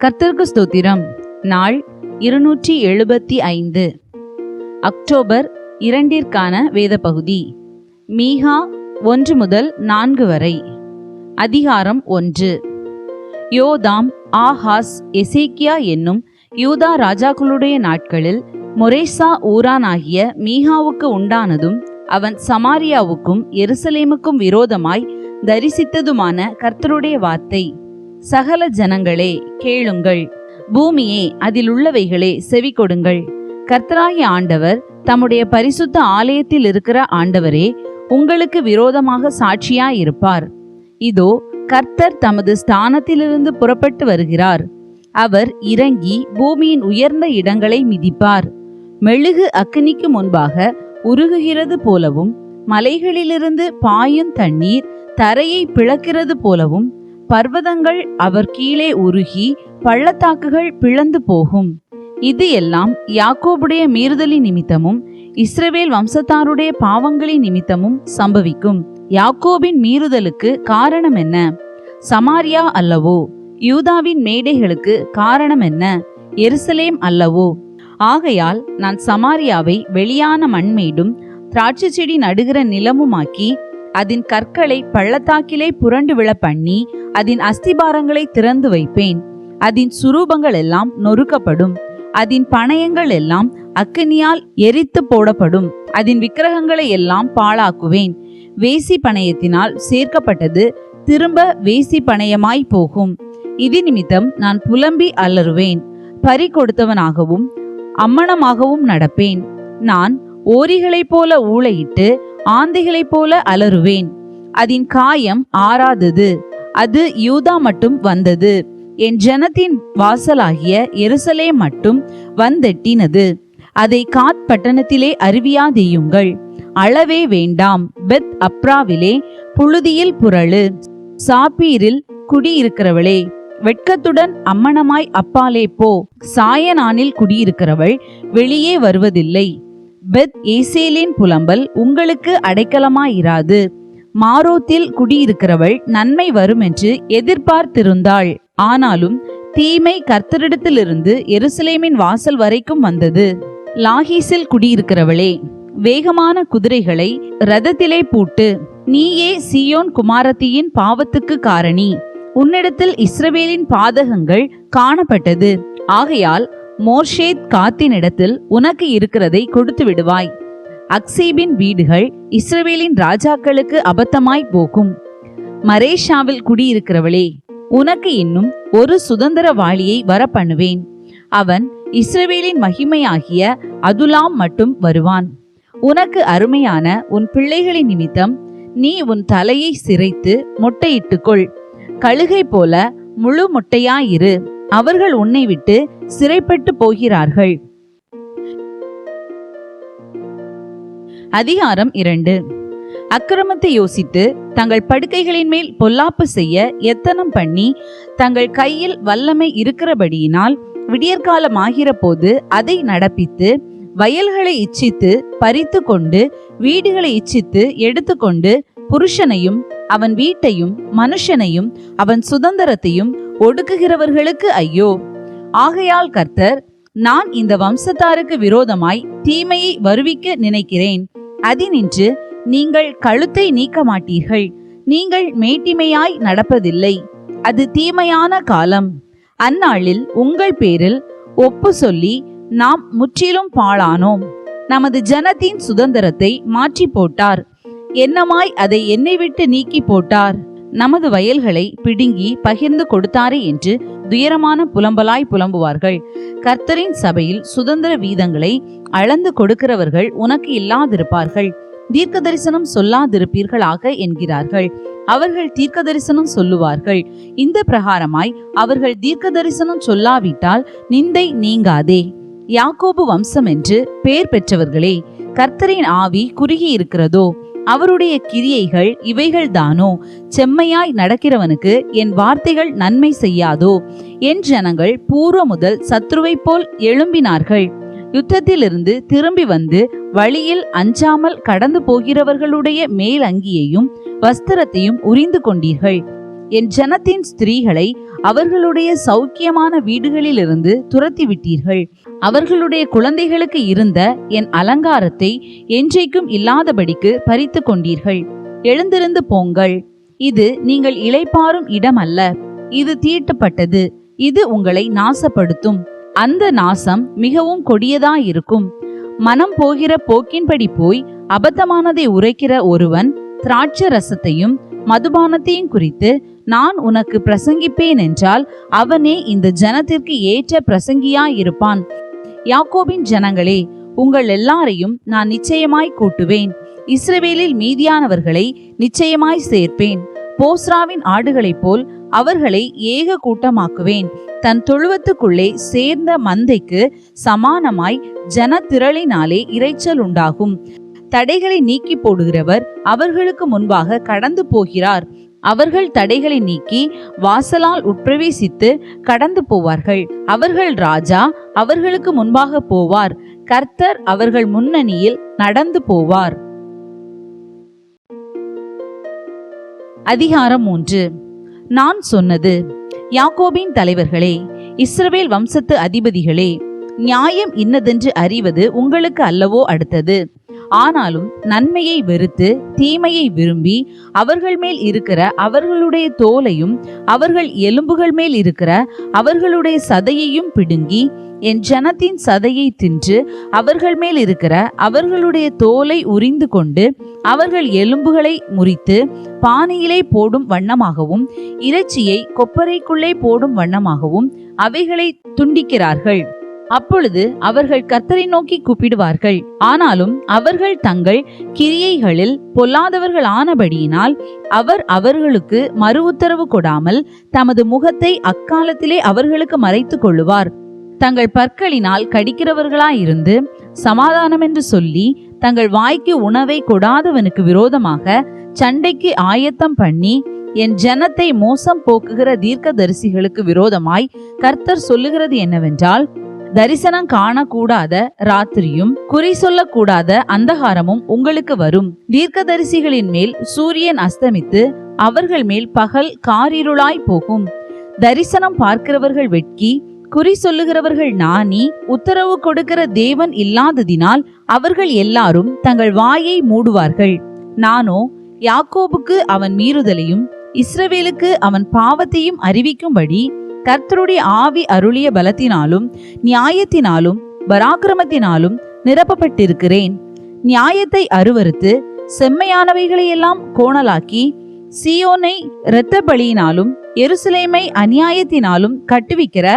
கர்த்தருக்கு ஸ்தோத்திரம். நாள் 275 அக்டோபர் 2ற்கான வேத பகுதி மீகா 1 முதல் 4 வரை. அதிகாரம் 1. யோதாம், ஆஹாஸ், எசேக்கியா என்னும் யூதா ராஜாக்களுடைய நாட்களில் மொரேசா ஊரானாகிய மீகாவுக்கு உண்டானதும் அவன் சமாரியாவுக்கும் எருசலேமுக்கும் விரோதமாய் தரிசித்ததுமான கர்த்தருடைய வார்த்தை. சகல ஜனங்களே கேளுங்கள், பூமியே அதில் உள்ளவைகளே செவி கொடுங்கள். கர்த்தராகிய ஆண்டவர் தம்முடைய பரிசுத்த ஆலயத்தில் இருக்கிற ஆண்டவரே உங்களுக்கு விரோதமாக சாட்சியாயிருப்பார். இதோ கர்த்தர் தமது ஸ்தானத்திலிருந்து புறப்பட்டு வருகிறார். அவர் இறங்கி பூமியின் உயர்ந்த இடங்களை மிதிப்பார். மெழுகு அக்கினிக்கு முன்பாக உருகுகிறது போலவும் மலைகளிலிருந்து பாயும் தண்ணீர் தரையை பிளக்கிறது போலவும் பர்வதங்கள் அவர் கீழே உருகி பள்ளத்தாக்குகள் பிளந்து போகும். இது எல்லாம் யாக்கோபுடைய மீறுதலின் நிமித்தமும் இஸ்ரவேல் வம்சத்தாருடைய பாவங்களின் நிமித்தமும் சம்பவிக்கும். யாக்கோபின் மீறுதலுக்கு காரணம் என்ன? சமாரியா அல்லவோ? யூதாவின் மேடைகளுக்கு காரணம் என்ன? எருசலேம் அல்லவோ? ஆகையால் நான் சமாரியாவை வெளியான மண்மேடும் திராட்சை செடி நடுகிற நிலமுமாக்கி அதன் கற்களை பள்ளத்தாக்கிலே புரண்டு விழ பண்ணி அதன் அஸ்திபாரங்களை திறந்து வைப்பேன். அதன் சுரூபங்கள் எல்லாம் நொறுக்கப்படும். அதன் பணயங்கள் எல்லாம் அக்கினியால் எரித்து போடப்படும். அதன் விக்கிரகங்களை எல்லாம் பாழாக்குவேன். வேசி பணயத்தினால் சேர்க்கப்பட்டது திரும்ப வேசி பணயமாய் போகும். இது நிமித்தம் நான் புலம்பி அலறுவேன். பறி கொடுத்தவனாகவும் அம்மணமாகவும் நடப்பேன். நான் ஓரிகளைப் போல ஊளையிட்டு ஆந்தைகளைப் போல அலறுவேன். அதன் காயம் ஆறாதது, அது யூதா மட்டும் வந்தது. என் ஜனத்தின் வாசலாகிய எருசலேம் மட்டும் வந்தெட்டினது. அதை காத் பட்டணத்திலே அறிவியாதேயுங்கள். அளவே வேண்டாம். பெத் அப்ராவிலே புழுதியில் புரளு. சாப்பீரில் குடியிருக்கிறவளே, வெட்கத்துடன் அம்மணமாய் அப்பாலே போ. சாயனானில் குடியிருக்கிறவள் வெளியே வருவதில்லை. பெத் ஏசேலின் புலம்பல் உங்களுக்கு அடைக்கலமாயிராது. மாரோத்தில் குடியிருக்கிறவள் நன்மை வரும் என்று எதிர்பார்த்திருந்தாள். ஆனாலும் தீமை கர்த்தரிடத்திலிருந்து எருசலேமின் வாசல் வரைக்கும் வந்தது. லாகீசில் குடியிருக்கிறவளே, வேகமான குதிரைகளை ரதத்திலே பூட்டு. நீயே சீயோன் குமாரத்தியின் பாவத்துக்கு காரணி. உன்னிடத்தில் இஸ்ரவேலின் பாதகங்கள் காணப்பட்டது. ஆகையால் மோர்ஷேத் காத்தினிடத்தில் உனக்கு இருக்கிறதை கொடுத்து விடுவாய். அக்சீபின் வீடுகள் இஸ்ரவேலின் ராஜாக்களுக்கு அபத்தமாய் போகும். மரேஷாவில் குடியிருக்கிறவளே, உனக்கு இன்னும் ஒரு சுதந்திரவாளியை வர பண்ணுவேன். அவன் இஸ்ரவேலின் மகிமையாகிய அதுலாம் மட்டும் வருவான். உனக்கு அருமையான உன் பிள்ளைகளின் நிமித்தம் நீ உன் தலையை சிரைத்து மொட்டையிட்டுக்கொள். கழுகை போல முழு மொட்டையாயிரு. அவர்கள் உன்னை விட்டு சிறைப்பட்டு போகிறார்கள். அதிகாரம் 2. அக்கிரமத்தை யோசித்து தங்கள் படுக்கைகளின் மேல் பொல்லாப்பு செய்ய எத்தனம் பண்ணி தங்கள் கையில் வல்லமை இருக்கிறபடியினால் விடியற்காலமாகிற போது அதை நடப்பித்து வயல்களை இச்சித்து பறித்து கொண்டு வீடுகளை இச்சித்து எடுத்துக்கொண்டு புருஷனையும் அவன் வீட்டையும் மனுஷனையும் அவன் சுதந்திரத்தையும் ஒடுக்குகிறவர்களுக்கு ஐயோ. ஆகையால் கர்த்தர், நான் இந்த வம்சத்தாருக்கு விரோதமாய் தீமையை வருவிக்க நினைக்கிறேன். அதினின்று நீங்கள் கழுத்தை நீக்க மாட்டீர்கள். நீங்கள் மேட்டிமையாய் நடப்பதில்லை. அது தீமையான காலம். அந்நாளில் உங்கள் பேரில் ஒப்பு சொல்லி நாம் முற்றிலும் பாழானோம். நமது ஜனத்தின் சுதந்திரத்தை மாற்றி போட்டார். என்னமாய் அதை என்னை விட்டு நீக்கி போட்டார். நமது வயல்களை பிடுங்கி பகிர்ந்து கொடுத்தாரே என்று துயரமான புலம்பலாய் புலம்புவார்கள். கர்த்தரின் சபையில் சுதந்திர வீதங்களை அளந்து கொடுக்கிறவர்கள் உனக்கு இல்லாதிருப்பார்கள். தீர்க்க தரிசனம் சொல்லாதிருப்பீர்களாக என்கிறார்கள். அவர்கள் தீர்க்க தரிசனம் சொல்லுவார்கள். இந்த பிரகாரமாய் அவர்கள் தீர்க்க தரிசனம் சொல்லாவிட்டால் நிந்தை நீங்காதே. யாக்கோபு வம்சம் என்று பெயர் பெற்றவர்களே, கர்த்தரின் ஆவி குறுகி இருக்கிறதோ? அவருடைய கிரியைகள் இவைகள்தானோ? செம்மையாய் நடக்கிறவனுக்கு என் வார்த்தைகள் நன்மை செய்யாதோ? என் ஜனங்கள் பூர்வ முதல் சத்ருவை போல் எழும்பினார்கள். யுத்தத்திலிருந்து திரும்பி வந்து வழியில் அஞ்சாமல் கடந்து போகிறவர்களுடைய மேல் அங்கியையும் வஸ்திரத்தையும் உரிந்து கொண்டீர்கள். என் ஜனத்தின் ஸ்திரீகளை அவர்களுடைய சௌக்கியமான வீடுகளிலிருந்து துரத்தி விட்டீர்கள். அவர்களுடைய குழந்தைகளுக்கு இருந்த என் அலங்காரத்தை என்றைக்கும் இல்லாதபடிக்கு பறித்து கொண்டீர்கள். எழுந்திருந்து போங்கள், இது நீங்கள் இளைப்பாறும் இடம் அல்ல, இது தீட்டப்பட்டது, இது உங்களை நாசப்படுத்தும். அந்த நாசம் மிகவும் கொடியதாயிருக்கும். மனம் போகிற போக்கின்படி போய் அபத்தமானதை உரைக்கிற ஒருவன் திராட்சை ரசத்தையும் மதுபானத்தையும் குறித்து நான் உனக்கு பிரசங்கிப்பேன் என்றால் அவனே இந்த ஜனத்திற்கு ஏற்ற பிரசங்கியாயிருப்பான். யாக்கோபின் ஜனங்களே, உங்கள் எல்லாரையும் நான் நிச்சயமாய் கூட்டுவேன். இஸ்ரவேலில் மீதியானவர்களை நிச்சயமாய் சேர்ப்பேன். போஸ்ராவின் ஆடுகளைப் போல் அவர்களை ஏக கூட்டமாக்குவேன். தன் தொழுவத்துக்குள்ளே சேர்ந்த மந்தைக்கு சமானமாய் ஜன திரளினாலே இரைச்சல் உண்டாகும். தடைகளை நீக்கி போடுகிறவர் அவர்களுக்கு முன்பாக கடந்து போகிறார். அவர்கள் தடைகளை நீக்கி வாசலால் உட்பிரவேசித்து கடந்து போவார்கள். அவர்கள் ராஜா அவர்களுக்கு முன்பாக போவார். கர்த்தர் அவர்கள் முன்னணியில் நடந்து போவார். அதிகாரம் 3. நான் சொன்னது, யாக்கோபின் தலைவர்களே, இஸ்ரவேல் வம்சத்து அதிபதிகளே, நியாயம் இன்னதென்று அறிவது உங்களுக்கு அல்லவோ அடுத்தது. ஆனாலும் நன்மையை வெறுத்து தீமையை விரும்பி அவர்கள் மேல் இருக்கிற அவர்களுடைய தோலையும் அவர்கள் எலும்புகள் மேல் இருக்கிற அவர்களுடைய சதையையும் பிடுங்கி என் ஜனத்தின் சதையை தின்று அவர்கள் மேல் இருக்கிற அவர்களுடைய தோலை உரிந்து கொண்டு அவர்கள் எலும்புகளை முறித்து பானையிலே போடும் வண்ணமாகவும் இறைச்சியை கொப்பரைக்குள்ளே போடும் வண்ணமாகவும் அவைகளை துண்டிக்கிறார்கள். அப்பொழுது அவர்கள் கர்த்தரை நோக்கி கூப்பிடுவார்கள். ஆனாலும் அவர்கள் தங்கள் கிரியைகளில் பொல்லாதவர்கள் ஆனபடியினால் அவர் அவர்களுக்கு மறு உத்தரவு கொடாமல் தமது முகத்தை அக்காலத்திலே அவர்களுக்கு மறைத்துக் கொள்ளுவார். தங்கள் பற்களினால் கடிக்கிறவர்களாயிருந்து சமாதானம் என்று சொல்லி தங்கள் வாய்க்கு உணவை கொடாதவனுக்கு விரோதமாக சண்டைக்கு ஆயத்தம் பண்ணி என் ஜனத்தை மோசம் போக்குகிற தீர்க்கதரிசிகளுக்கு விரோதமாய் கர்த்தர் சொல்லுகிறது என்னவென்றால், தரிசனம் காணக்கூடாத ராத்திரியும் குறி சொல்லக்கூடாத அந்தகாரமும் உங்களுக்கு வரும். தீர்க்கதரிசிகளின் மேல் சூரியன் அஸ்தமித்து அவர்கள் மேல் பகல் காரிருளாய் போகும். தரிசனம் பார்க்கிறவர்கள் வெட்கி குறி சொல்லுகிறவர்கள் நாணி உத்தரவு கொடுக்கிற தேவன் இல்லாததினால் அவர்கள் எல்லாரும் தங்கள் வாயை மூடுவார்கள். நானோ யாக்கோபுக்கு அவன் மீறுதலையும் இஸ்ரவேலுக்கு அவன் பாவத்தையும் அறிவிக்கும்படி கர்த்தருடைய ஆவி அருளிய பலத்தினாலும் நியாயத்தினாலும் பராக்கிரமத்தினாலும் நிரப்பப்பட்டிருக்கிறேன். நியாயத்தை அருவருத்து செம்மையானவைகளையெல்லாம் கோணலாக்கி சீயோனை இரத்த பலியினாலும் எருசலேமை அநியாயத்தினாலும் கட்டுவிக்கிற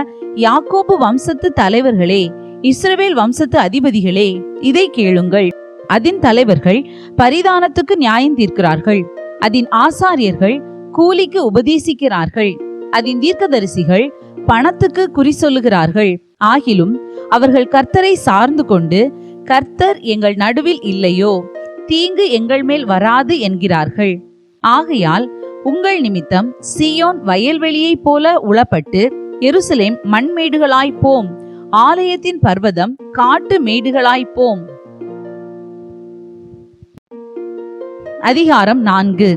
யாக்கோபு வம்சத்து தலைவர்களே, இஸ்ரவேல் வம்சத்து அதிபதிகளே, இதை கேளுங்கள். அதன் தலைவர்கள் பரிதானத்துக்கு நியாயம் தீர்க்கிறார்கள். அதன் ஆசாரியர்கள் கூலிக்கு உபதேசிக்கிறார்கள். அதன் தீர்க்கதரிசிகள் பணத்துக்கு குறி சொல்லுகிறார்கள். ஆகிலும் அவர்கள் கர்த்தரை சார்ந்து கொண்டு, கர்த்தர் எங்கள் நடுவில் இல்லையோ, தீங்கு எங்கள் மேல் வராது என்கிறார்கள். ஆகையால் உங்கள் நிமித்தம் சீயோன் வயல்வெளியை போல உளப்பட்டு எருசலேம் மண்மேடுகளாய்ப்போம், ஆலயத்தின் பர்வதம் காட்டு மேடுகளாய்ப்போம். அதிகாரம் 4.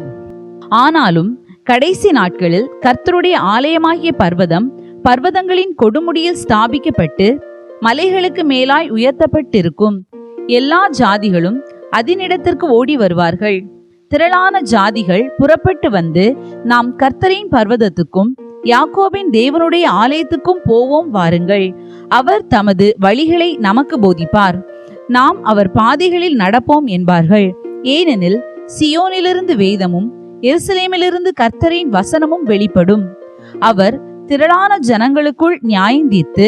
ஆனாலும் கடைசி நாட்களில் கர்த்தருடைய ஆலயமாகிய பர்வதம் பர்வதங்களின் கொடுமுடியில் ஸ்தாபிக்கப்பட்டு மலைகளுக்கு மேலாய் உயர்த்தப்பட்டிருக்கும். எல்லா ஜாதிகளும் அதனிடத்திற்கு ஓடி வருவார்கள். திரளான ஜாதிகள் புறப்பட்டு வந்து, நாம் கர்த்தரின் பர்வதத்துக்கும் யாக்கோபின் தேவனுடைய ஆலயத்துக்கும் போவோம் வாருங்கள். அவர் தமது வழிகளை நமக்கு போதிப்பார், நாம் அவர் பாதைகளில் நடப்போம் என்பார்கள். ஏனெனில் சியோனிலிருந்து வேதமும் எருசலேமிலிருந்து கர்த்தரின் வசனமும் வெளிப்படும். அவர் திரளான ஜனங்களுக்குள் நியாயம் தீர்த்து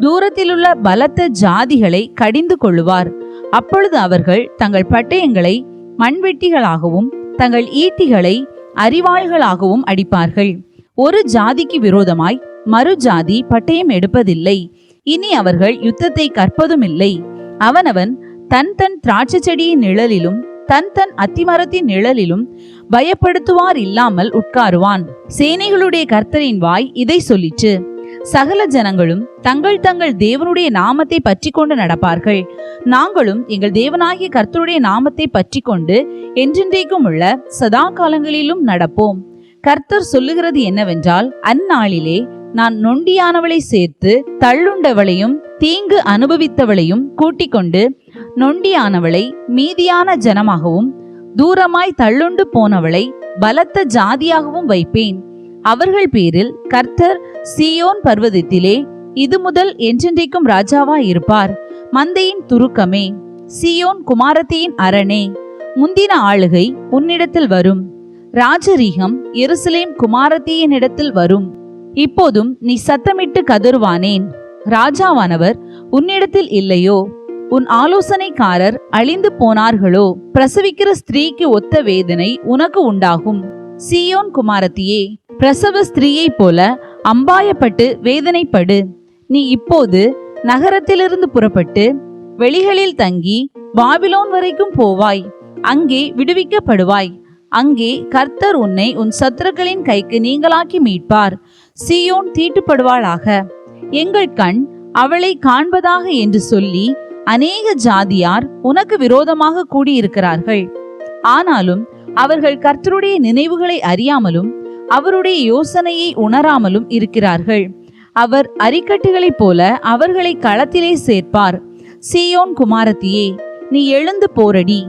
தூரத்திலுள்ள பலத்த ஜாதிகளை கடிந்து கொள்ளுவார். அப்பொழுது அவர்கள் தங்கள் பட்டயங்களை மண்வெட்டிகளாகவும் தங்கள் ஈட்டிகளை அரிவாள்களாகவும் அடிப்பார்கள். ஒரு ஜாதிக்கு விரோதமாய் மறு ஜாதி பட்டயம் எடுப்பதில்லை. இனி அவர்கள் யுத்தத்தை கற்பதும் இல்லை. அவனவன் தன் தன் திராட்சை செடியின் நிழலிலும் தன் தன் அத்திமரத்தின் நிழலிலும் பயப்படுத்துவார் இல்லாமல் உட்காருவான். சேனைகளுடைய கர்த்தரின் வாய் இதை சொல்லிற்று. சகல ஜனங்களும் தங்கள் தங்கள் தேவனுடைய நாமத்தை பற்றி கொண்டு நடப்பார்கள். நாங்களும் எங்கள் தேவனாகிய கர்த்தருடைய நாமத்தை பற்றி கொண்டு என்றென்றைக்கும் உள்ள சதா காலங்களிலும் நடப்போம். கர்த்தர் சொல்லுகிறது என்னவென்றால், அந்நாளிலே நான் நொண்டியானவளை சேர்த்து தள்ளுண்டவளையும் தீங்கு அனுபவித்தவளையும் கூட்டிக் கொண்டு நொண்டியானவளை மீதியான ஜனமாகவும் தூரமாய் தள்ளுண்டு போனவளை பலத்த ஜாதியாகவும் வைப்பேன். அவர்கள் பேரில் கர்த்தர் சீயோன் பர்வதத்திலே இது முதல் என்றென்றைக்கும் ராஜாவாய் இருப்பார். மந்தையின் துருக்கமே, சீயோன் குமாரத்தியின் அரணே, முந்தின ஆளுகை உன்னிடத்தில் வரும். ராஜரீகம் எருசலேம் குமாரத்தியினிடத்தில் வரும். இப்போதும் நீ சத்தமிட்டு கதறுவானேன்? ராஜாவானவர் உன்னிடத்தில் இல்லையோ? உன் ஆலோசனைக்காரர் அழிந்து போனார்களோ? பிரசவிக்கிற ஸ்திரீக்கு ஒத்த வேதனை உனக்கு உண்டாகும். சீயோன் குமாரத்தியே, பிரசவ ஸ்திரீயை போல அம்பாயப்பட்டு வேதனைப்படு. நீ இப்போது நகரத்திலிருந்து புறப்பட்டு வெளிகளில் தங்கி பாபிலோன் வரைக்கும் போவாய். அங்கே விடுவிக்கப்படுவாய். அங்கே கர்த்தர் உன்னை உன் சத்துருக்களின் கைக்கு நீங்களாக்கி மீட்பார். சீயோன் தீட்டுப்படுவாளாக, எங்கள் கண் அவளை காண்பதாக என்று சொல்லி அநேக ஜாதியார் உனக்கு விரோதமாக கூடியிருக்கிறார்கள். ஆனாலும் அவர்கள் கர்த்தருடைய நினைவுகளை அறியாமலும் அவருடைய யோசனையை உணராமலும் இருக்கிறார்கள். அவர் அரிக்கட்டுகளைப் போல அவர்களை களத்திலே சேர்ப்பார். சீயோன் குமாரத்தியே, நீ எழுந்து போரடி.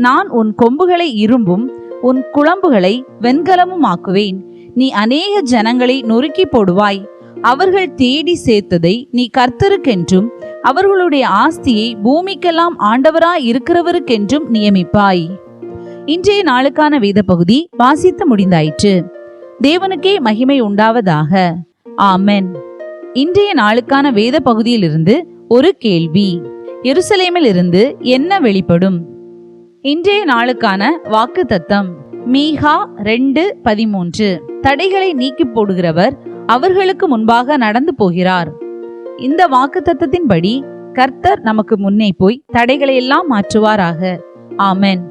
நான் உன் கொம்புகளை இரும்பும் உன் குளம்புகளை வெண்கலமும் ஆக்குவேன். நீ அநேக ஜனங்களை நொறுக்கி போடுவாய். அவர்கள் தேடி சேர்த்ததை நீ கர்த்தருக்கென்றும் அவர்களுடைய ஆஸ்தியை பூமிக்கெல்லாம் ஆண்டவராய் இருக்கிறவருக்கென்றும் நியமிப்பாய். இன்றைய நாளுக்கான வேத பகுதி வாசித்து முடிந்தாயிற்று. தேவனுக்கே மகிமை உண்டாவதாக. ஆமென். இன்றைய நாளுக்கான வேத பகுதியிலிருந்து ஒரு கேள்வி. எருசலேமில் இருந்து என்ன வெளிப்படும்? இன்றைய நாளுக்கான வாக்கு தத்தம் மீகா 2:13. தடைகளை நீக்கி போடுகிறவர் அவர்களுக்கு முன்பாக நடந்து போகிறார். இந்த வாக்கு தத்தத்தின்படி கர்த்தர் நமக்கு முன்னே போய் தடைகளை எல்லாம் மாற்றுவாராக. ஆமென்.